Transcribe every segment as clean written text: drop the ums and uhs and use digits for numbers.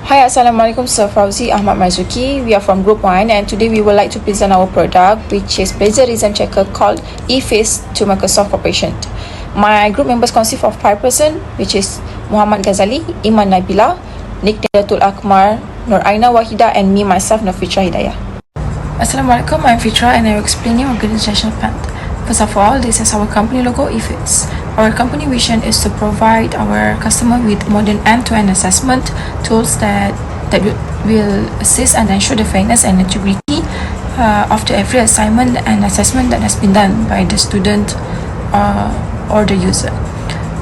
Hi, Assalamualaikum, Sir Fauzi Ahmad Marzuki. We are from Group 1 and today we would like to present our product which is plagiarism checker called eFace to Microsoft Corporation. My group members consist of 5 persons which is Muhammad Ghazali, Iman Nabila, Nick Datul Akmar, Nur Aina Wahida and me myself Nafitra Hidayah. Assalamualaikum, I'm Fitra and I will explain your organizational plan. First of all, this is our company logo eFace. Our company vision is to provide our customer with modern end-to-end assessment tools that will assist and ensure the fairness and integrity after every assignment and assessment that has been done by the student or the user.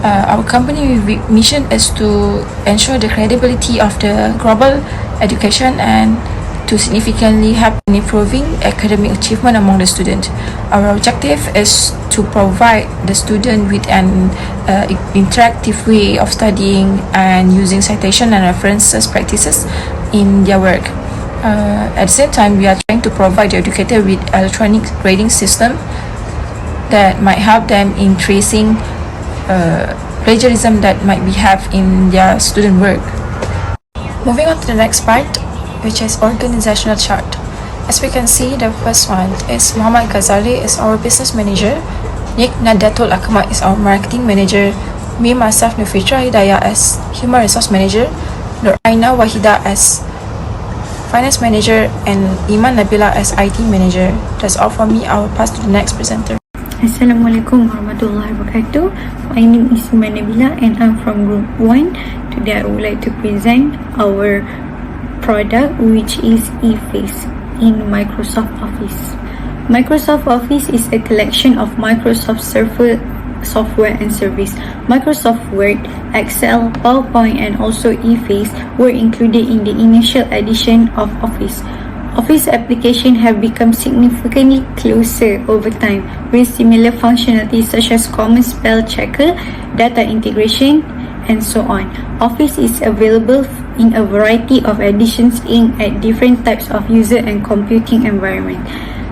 Our company mission is to ensure the credibility of the global education and to significantly help in improving academic achievement among the student. Our objective is to provide the student with an interactive way of studying and using citation and references practices in their work. At the same time, we are trying to provide the educator with electronic grading system that might help them in tracing plagiarism that might be have in their student work. Moving on to the next part, which is organizational chart. As we can see, the first one is Muhammad Ghazali is our business manager, Nick Nadatul Akmal is our marketing manager, me myself Nufitra Hidayah as human resource manager, Nur Aina Wahida as finance manager, and Iman Nabila as IT manager. That's all for me. I will pass to the next presenter. Assalamualaikum warahmatullahi wabarakatuh. My name is Iman Nabila and I'm from Group 1. Today I would like to present our product which is eFace in Microsoft Office. Microsoft Office is a collection of Microsoft Surface software and service. Microsoft Word, Excel, PowerPoint and also eFace were included in the initial edition of Office. Office applications have become significantly closer over time with similar functionalities such as common spell checker, data integration, and so on. Office is available in a variety of editions aimed at different types of user and computing environment.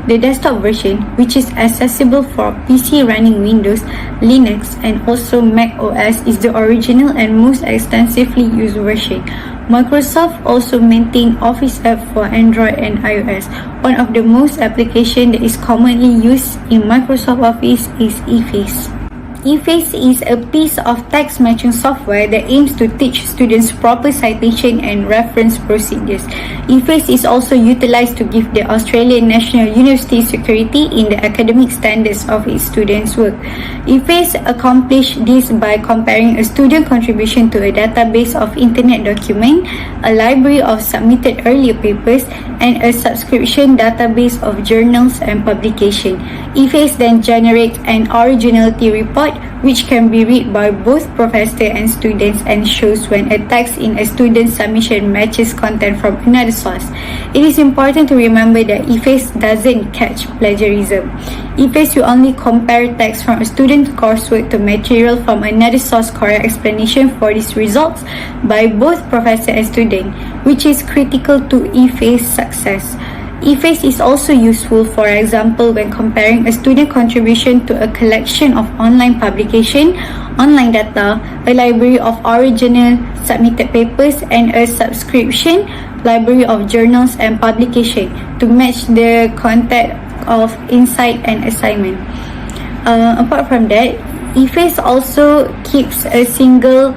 The desktop version, which is accessible for PC running Windows, Linux, and also Mac OS, is the original and most extensively used version. Microsoft also maintains Office app for Android and iOS. One of the most applications that is commonly used in Microsoft Office is eFace. eFace is a piece of text matching software that aims to teach students proper citation and reference procedures. eFace is also utilized to give the Australian National University security in the academic standards of its students' work. eFace accomplished this by comparing a student contribution to a database of internet documents, a library of submitted earlier papers, and a subscription database of journals and publications. eFace then generates an originality report which can be read by both professor and students and shows when a text in a student submission matches content from another source. It is important to remember that eFace doesn't catch plagiarism. eFace will only compare text from a student's coursework to material from another source correct explanation for these results by both professor and student, which is critical to eFace success. eFace is also useful, for example, when comparing a student contribution to a collection of online publication, online data, a library of original submitted papers, and a subscription library of journals and publication to match the content of insight and assignment. Apart from that, eFace also keeps a single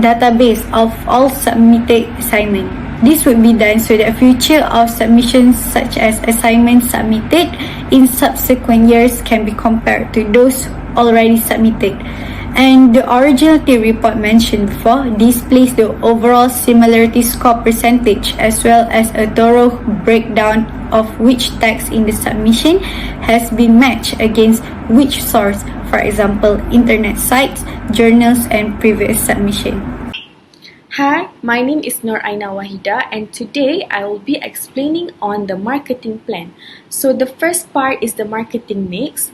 database of all submitted assignments. This would be done so that future of submissions such as assignments submitted in subsequent years can be compared to those already submitted. And the originality report mentioned before displays the overall similarity score percentage as well as a thorough breakdown of which text in the submission has been matched against which source, for example, internet sites, journals, and previous submission. Hi, my name is Nur Aina Wahida and today I will be explaining on the marketing plan. So the first part is the marketing mix.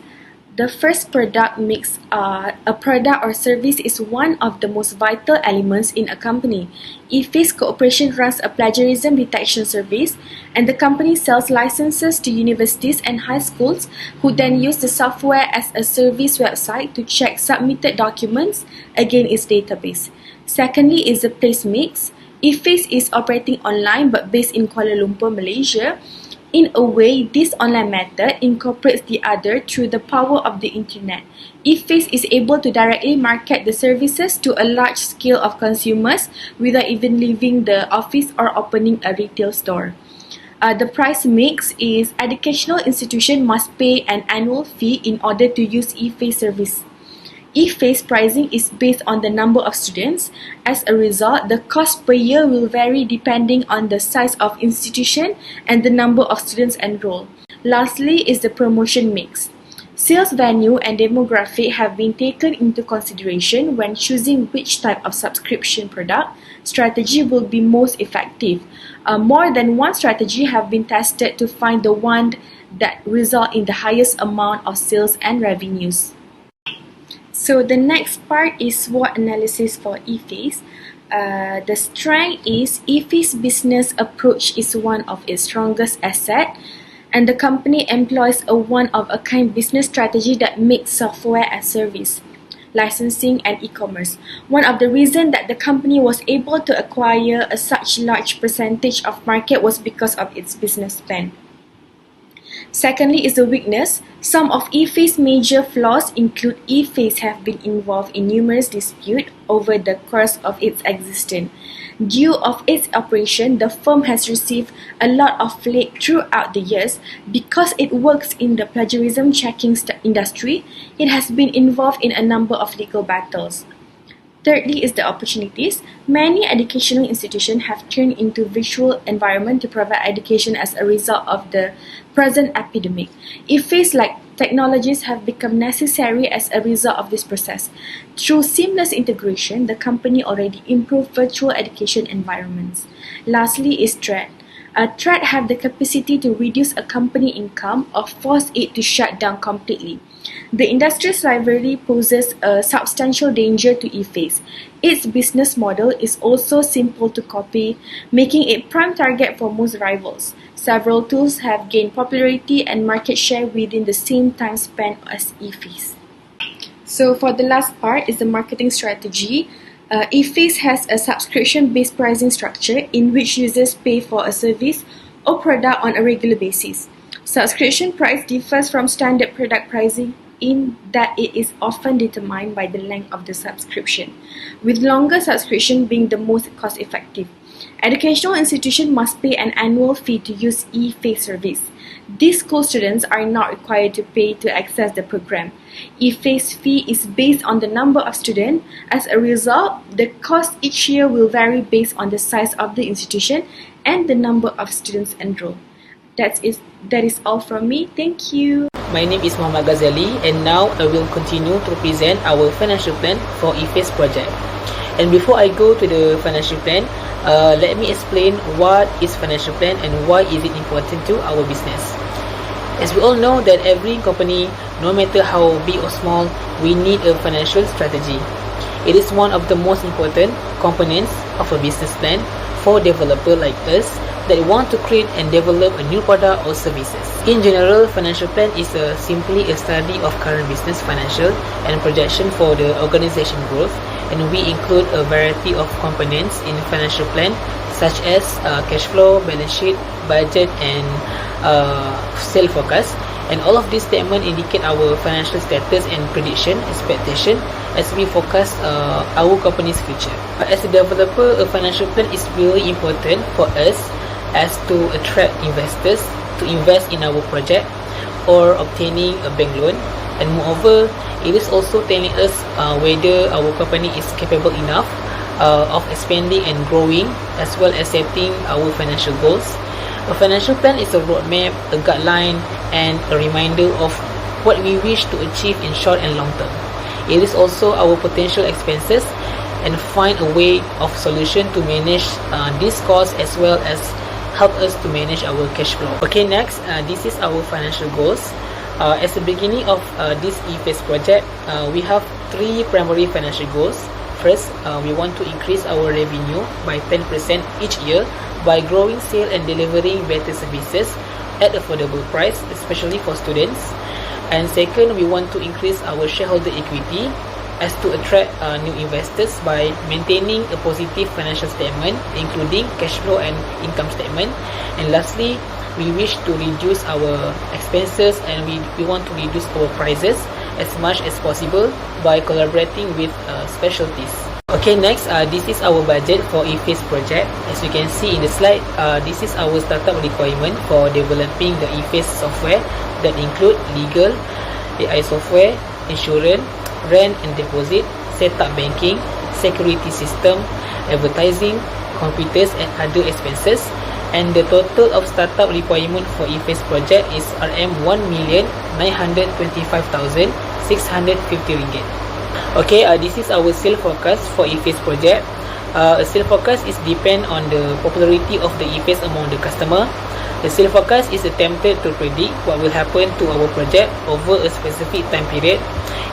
The first product mix, a product or service is one of the most vital elements in a company. eFace Corporation runs a plagiarism detection service and the company sells licenses to universities and high schools who then use the software as a service website to check submitted documents against its database. Secondly is the place mix. eFace is operating online but based in Kuala Lumpur, Malaysia. In a way, this online method incorporates the other through the power of the internet. eFace is able to directly market the services to a large scale of consumers without even leaving the office or opening a retail store. The price mix is educational institution must pay an annual fee in order to use eFace service. eFace pricing is based on the number of students. As a result, the cost per year will vary depending on the size of institution and the number of students enrolled. Lastly is the promotion mix. Sales venue and demographic have been taken into consideration when choosing which type of subscription product strategy will be most effective. More than one strategy have been tested to find the one that result in the highest amount of sales and revenues. So the next part is SWOT analysis for eFace. The strength is eFace business approach is one of its strongest asset, and the company employs a one-of-a-kind business strategy that makes software as service, licensing and e-commerce. One of the reasons that the company was able to acquire a such large percentage of market was because of its business plan. Secondly is the weakness. Some of eFace's major flaws include eFace have been involved in numerous disputes over the course of its existence. Due of its operation, the firm has received a lot of flak throughout the years because it works in the plagiarism checking industry. It has been involved in a number of legal battles. Thirdly is the opportunities. Many educational institutions have turned into virtual environment to provide education as a result of the present epidemic. eFace like technologies have become necessary as a result of this process. Through seamless integration, the company already improved virtual education environments. Lastly is threat. A threat have the capacity to reduce a company income or force it to shut down completely. The industry's rivalry poses a substantial danger to eFace. Its business model is also simple to copy, making it prime target for most rivals. Several tools have gained popularity and market share within the same time span as eFace. So for the last part is the marketing strategy. eFace has a subscription-based pricing structure in which users pay for a service or product on a regular basis. Subscription price differs from standard product pricing in that it is often determined by the length of the subscription, with longer subscription being the most cost-effective. Educational institutions must pay an annual fee to use eFace service. These school students are not required to pay to access the program. eFace fee is based on the number of students. As a result, the cost each year will vary based on the size of the institution and the number of students enrolled. That is all from me. Thank you. My name is Muhammad Ghazali, and now I will continue to present our financial plan for eFace project. And before I go to the financial plan, let me explain what is financial plan and why is it important to our business. As we all know that every company, no matter how big or small, we need a financial strategy. It is one of the most important components of a business plan for developers like us that want to create and develop a new product or services. In general, financial plan is simply a study of current business financial and projection for the organization growth, and we include a variety of components in financial plan such as cash flow, balance sheet, budget, and sales forecast. And all of these statements indicate our financial status and prediction expectation as we forecast our company's future. As a developer, a financial plan is really important for us as to attract investors to invest in our project or obtaining a bank loan. And moreover, it is also telling us whether our company is capable enough of expanding and growing, as well as setting our financial goals. A financial plan is a roadmap, a guideline, and a reminder of what we wish to achieve in short and long term. It is also our potential expenses and find a way of solution to manage these costs, as well as help us to manage our cash flow. Okay, next, this is our financial goals. As the beginning of this eFace project, we have 3 primary financial goals. First, we want to increase our revenue by 10% each year by growing sales and delivering better services at affordable price, especially for students. And second, we want to increase our shareholder equity as to attract new investors by maintaining a positive financial statement, including cash flow and income statement. And lastly, we wish to reduce our expenses, and we want to reduce our prices as much as possible by collaborating with specialties. Okay, next, this is our budget for eFace project. As you can see in the slide, this is our startup requirement for developing the eFace software that include legal, AI software, insurance, rent and deposit, setup banking, security system, advertising, computers and other expenses. And the total of startup requirement for eFace project is RM1,925,650 ringgit. Okay, this is our sale forecast for eFace project. A sale forecast is depend on the popularity of the eFace among the customer. The sale forecast is attempted to predict what will happen to our project over a specific time period.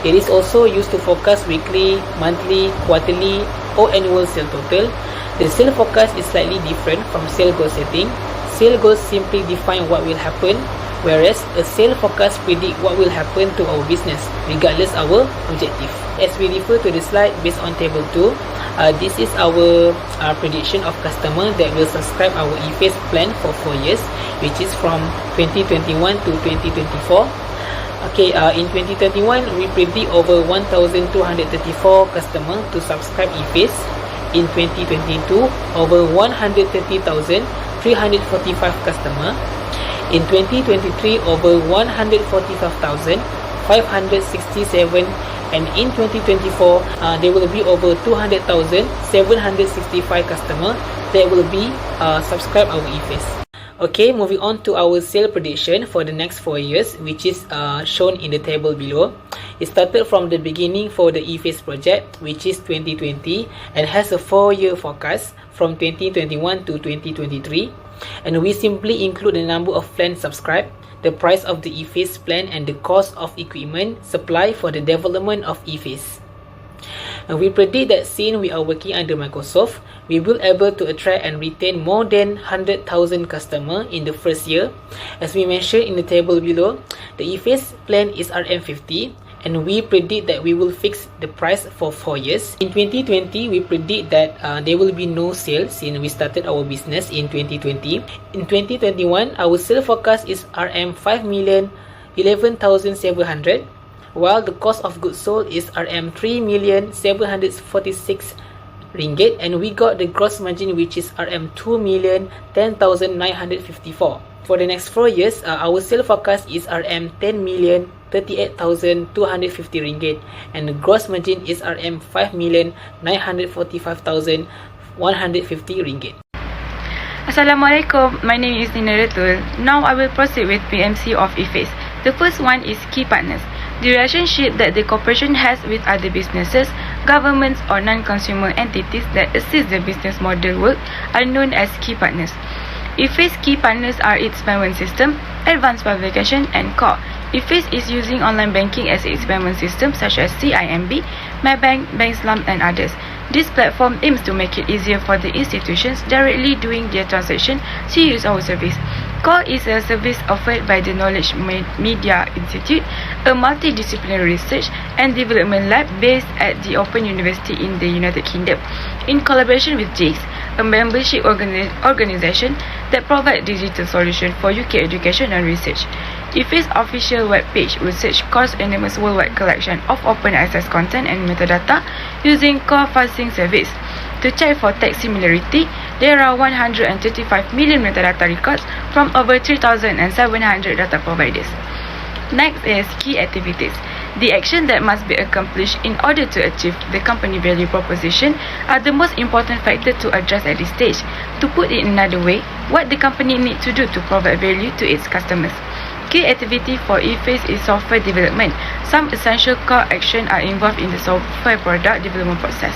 It is also used to forecast weekly, monthly, quarterly, or annual sale total. The sale forecast is slightly different from sale goal setting. Sale goals simply define what will happen, whereas a sale forecast predict what will happen to our business, regardless our objective. As we refer to the slide based on table 2, this is our prediction of customer that will subscribe our eFace plan for 4 years, which is from 2021 to 2024. Okay, in 2021, we predict over 1,234 customers to subscribe eFace. In 2022, over 130,345 customers. In 2023, over 145,567, and in 2024, there will be over 200,765 customers that will be subscribe our eFace. Okay, moving on to our sale prediction for the next 4 years, which is shown in the table below. It started from the beginning for the eFace project, which is 2020, and has a 4-year forecast from 2021 to 2023. And we simply include the number of plans subscribed, the price of the eFace plan, and the cost of equipment supply for the development of eFace. And we predict that since we are working under Microsoft, we will able to attract and retain more than 100,000 customers in the first year. As we mentioned in the table below, the eFace plan is RM50, and we predict that we will fix the price for 4 years. In 2020, we predict that there will be no sales since we started our business in 2020. In 2021, our sale forecast is RM5,011,700, while the cost of goods sold is RM3,746 ringgit, and we got the gross margin, which is RM2,010,954. For the next 4 years, our sale forecast is RM10,038,250 ringgit, and the gross margin is RM5,945,150 ringgit. Assalamualaikum, my name is Nina Ratul. Now I will proceed with PMC of eFace. The first one is key partners. The relationship that the corporation has with other businesses, governments or non-consumer entities that assist the business model work are known as key partners. eFace key partners are its payment system, advanced publication and core. eFace is using online banking as its payment system such as CIMB, MyBank, BankSlum and others. This platform aims to make it easier for the institutions directly doing their transaction to use our service. Core is a service offered by the Knowledge Media Institute, a multidisciplinary research and development lab based at the Open University in the United Kingdom, in collaboration with JACE, a membership organization that provides digital solutions for UK education and research. eFace official webpage research Core's enormous worldwide collection of open access content and metadata using Core fuzzing service. To check for text similarity, there are 135 million metadata records from over 3,700 data providers. Next is key activities. The action that must be accomplished in order to achieve the company value proposition are the most important factor to address at this stage. To put it another way, what the company needs to do to provide value to its customers. Key activity for eFace is software development. Some essential core actions are involved in the software product development process.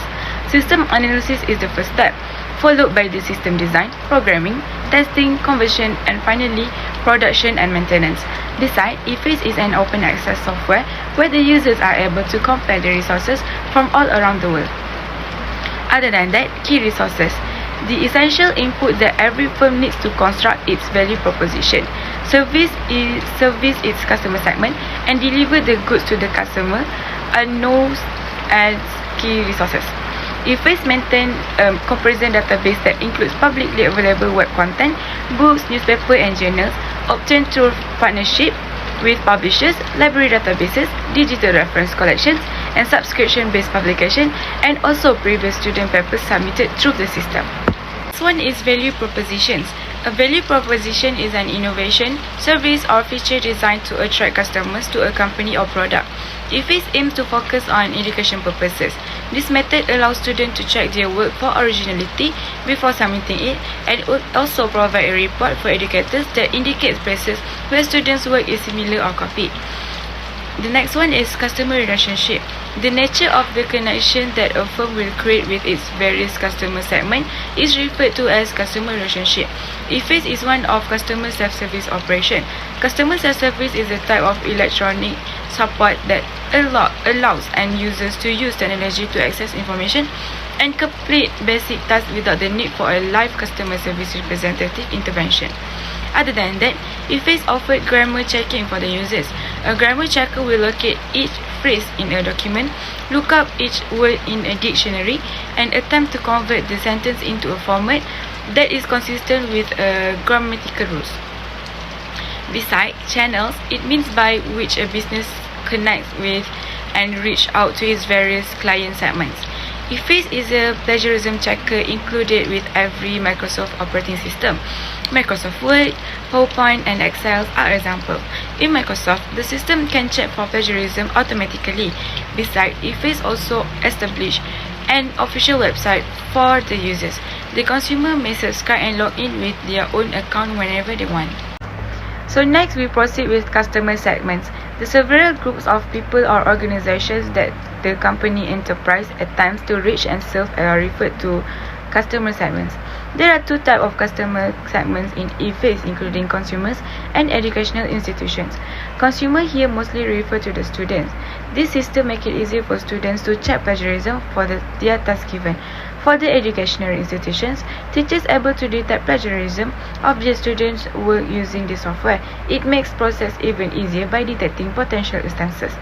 System analysis is the first step, followed by the system design, programming, testing, conversion, and finally, production and maintenance. Besides, eFace is an open access software where the users are able to compare the resources from all around the world. Other than that, key resources. The essential input that every firm needs to construct its value proposition, service its customer segment, and deliver the goods to the customer are as key resources. eFace maintains a comprehensive database that includes publicly available web content, books, newspapers, and journals obtained through partnership with publishers, library databases, digital reference collections, and subscription-based publication, and also previous student papers submitted through the system. Next one is value propositions. A value proposition is an innovation, service, or feature designed to attract customers to a company or product. eFace aims to focus on education purposes. This method allows students to check their work for originality before submitting it, and would also provide a report for educators that indicates places where students' work is similar or copied. The next one is customer relationship. The nature of the connection that a firm will create with its various customer segments is referred to as customer relationship. eFace is one of customer self-service operation. Customer self-service is a type of electronic support that allows end users to use technology to access information and complete basic tasks without the need for a live customer service representative intervention. Other than that, eFace offered grammar checking for the users. A grammar checker will locate each phrase in a document, look up each word in a dictionary, and attempt to convert the sentence into a format that is consistent with grammatical rules. Besides channels, it means by which a business connects with and reach out to its various client segments. eFace is a plagiarism checker included with every Microsoft operating system. Microsoft Word, PowerPoint, and Excel are examples. In Microsoft, the system can check for plagiarism automatically. Besides, eFace also established an official website for the users. The consumer may subscribe and log in with their own account whenever they want. So next, we proceed with customer segments. The several groups of people or organizations that the company enterprise at times to reach and serve are referred to customer segments. There are two types of customer segments in eFace, including consumers and educational institutions. Consumer here mostly refer to the students. This system makes it easier for students to check plagiarism for their task given. For the educational institutions, teachers able to detect plagiarism of their students' work using the software. It makes process even easier by detecting potential instances.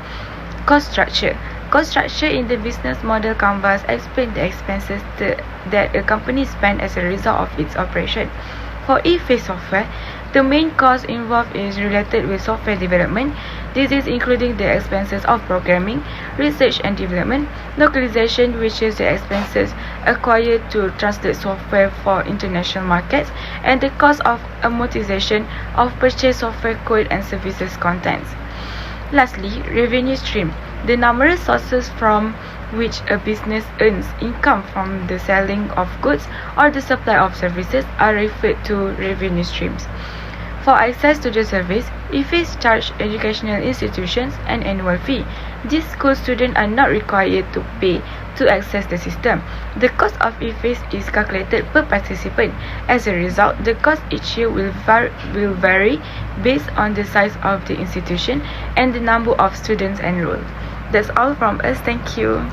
Cost structure. Cost structure in the business model canvas explains the expenses that a company spends as a result of its operation. For eFace software, the main cost involved is related with software development. This is including the expenses of programming, research and development, localization, which is the expenses acquired to translate software for international markets, and the cost of amortization of purchased software code and services contents. Lastly, revenue stream. The numerous sources from which a business earns income from the selling of goods or the supply of services are referred to revenue streams. For access to the service, eFace charges educational institutions an annual fee. These school students are not required to pay to access the system. The cost of eFace is calculated per participant. As a result, the cost each year will vary based on the size of the institution and the number of students enrolled. That's all from us. Thank you.